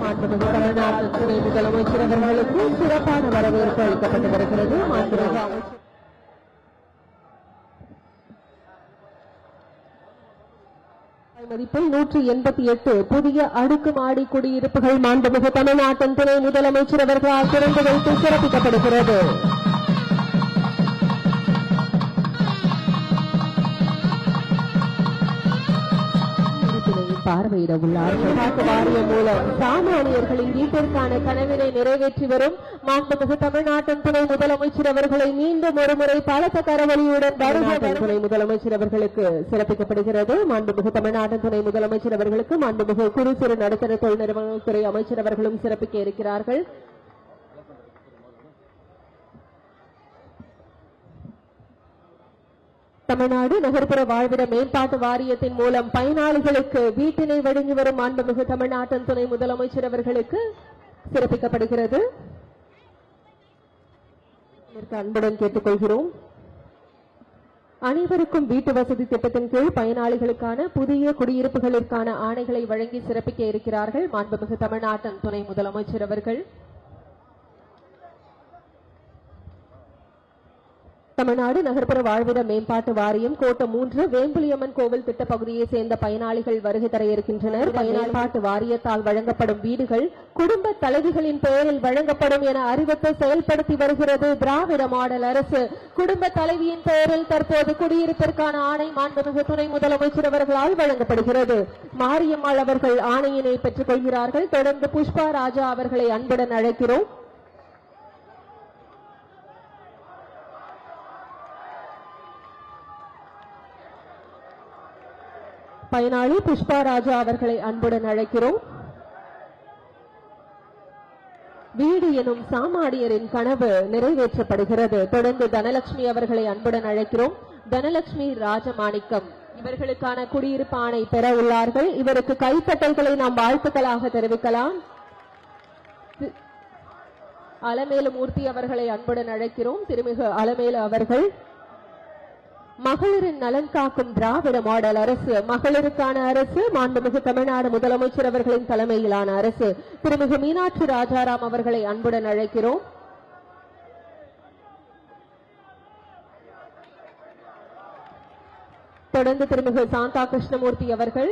மாண்புமிகு தமிழ்நாட்டின் துணை முதலமைச்சர் அவர்களுக்கு சிறப்பான வரவேற்பு அளிக்கப்பட்டு வருகிறது. மாண்புமிகு அமைச்சர் மதிப்பில் 188 புதிய அடுக்குமாடி குடியிருப்புகள் மாண்புமிகு தமிழ்நாட்டின் துணை முதலமைச்சர் அவர்களால் திறந்து வைத்து சிறப்பிக்கப்படுகிறது. பார்வையிட உள்ளார்கள். வாரியம் மூலம் சாமானியர்களின் வீட்டிற்கான கனவினை நிறைவேற்றி வரும் மாண்புமிகு தமிழ்நாட்டின் துணை முதலமைச்சர் அவர்களை மீண்டும் ஒருமுறை பலத்த கரவொலியுடன் துணை முதலமைச்சர் அவர்களுக்கு சிறப்பிக்கப்படுகிறது. மாண்புமிகு தமிழ்நாட்டின் துணை முதலமைச்சர் அவர்களுக்கு மாண்புமிகு குறு சிறு நடுத்தர தொழில் நிறுவனங்கள் துறை அமைச்சர் அவர்களும் சிறப்பிக்க இருக்கிறார்கள். தமிழ்நாடு நகர்ப்புற வாழ்விட மேம்பாட்டு வாரியத்தின் மூலம் பயனாளிகளுக்கு வீட்டினை வழங்கி வரும் மாண்புமிகு தமிழ்நாட்டின் துணை முதலமைச்சர் அவர்களுக்கு சிறப்பிக்கப்படுகிறது. அன்புடன் கேட்டுக்கொள்கிறோம். அனைவருக்கும் வீட்டு வசதி திட்டத்தின் கீழ் பயனாளிகளுக்கான புதிய குடியிருப்புகளுக்கான ஆணைகளை வழங்கி சிறப்பிக்க இருக்கிறார்கள் மாண்புமிகு தமிழ்நாட்டின் துணை முதலமைச்சர் அவர்கள். தமிழ்நாடு நகர்ப்புற வாழ்விட மேம்பாட்டு வாரியம் கோட்டம் 3 வேம்புலியம்மன் கோவில் திட்ட பகுதியை சேர்ந்த பயனாளிகள் வருகை தர இருக்கின்றனர். மேம்பாட்டு வாரியத்தால் வழங்கப்படும் வீடுகள் குடும்ப தலைவிகளின் பெயரில் வழங்கப்படும் என அறிவித்து செயல்படுத்தி வருகிறது திராவிட மாடல் அரசு. குடும்ப தலைவியின் பெயரில் தற்போது குடியிருப்பிற்கான ஆணை மாண்புமிகு துணை முதலமைச்சர் அவர்களால் வழங்கப்படுகிறது. மாரியம்மாள் அவர்கள் ஆணையினை பெற்றுக் கொள்கிறார்கள். தொடர்ந்து புஷ்பா ராஜா அவர்களை அன்புடன் அழைக்கிறோம். பயனாளி புஷ்பா ராஜா அவர்களை அன்புடன் அழைக்கிறோம். வீடு எனும் சாமானியரின் கனவு நிறைவேற்றப்படுகிறது. தொடர்ந்து தனலட்சுமி அவர்களை அன்புடன் அழைக்கிறோம். தனலட்சுமி ராஜமாணிக்கம் இவர்களுக்கான குடியிருப்பு ஆணை பெற உள்ளார்கள். இவருக்கு கைத்தட்டல்களை நாம் வாழ்த்துக்களாக தெரிவிக்கலாம். அலமேலு மூர்த்தி அவர்களை அன்புடன் அழைக்கிறோம். திருமிகு அலமேலு அவர்கள். மகளிரின் நலன் காக்கும் திராவிட மாடல் அரசு, மகளிருக்கான அரசு, மாண்புமிகு தமிழ்நாடு முதலமைச்சர் அவர்களின் தலைமையிலான அரசு. திருமிகு மீனாட்சி ராஜாராம் அவர்களை அன்புடன் அழைக்கிறோம். தொடர்ந்து திருமிகு சாந்தா கிருஷ்ணமூர்த்தி அவர்கள்.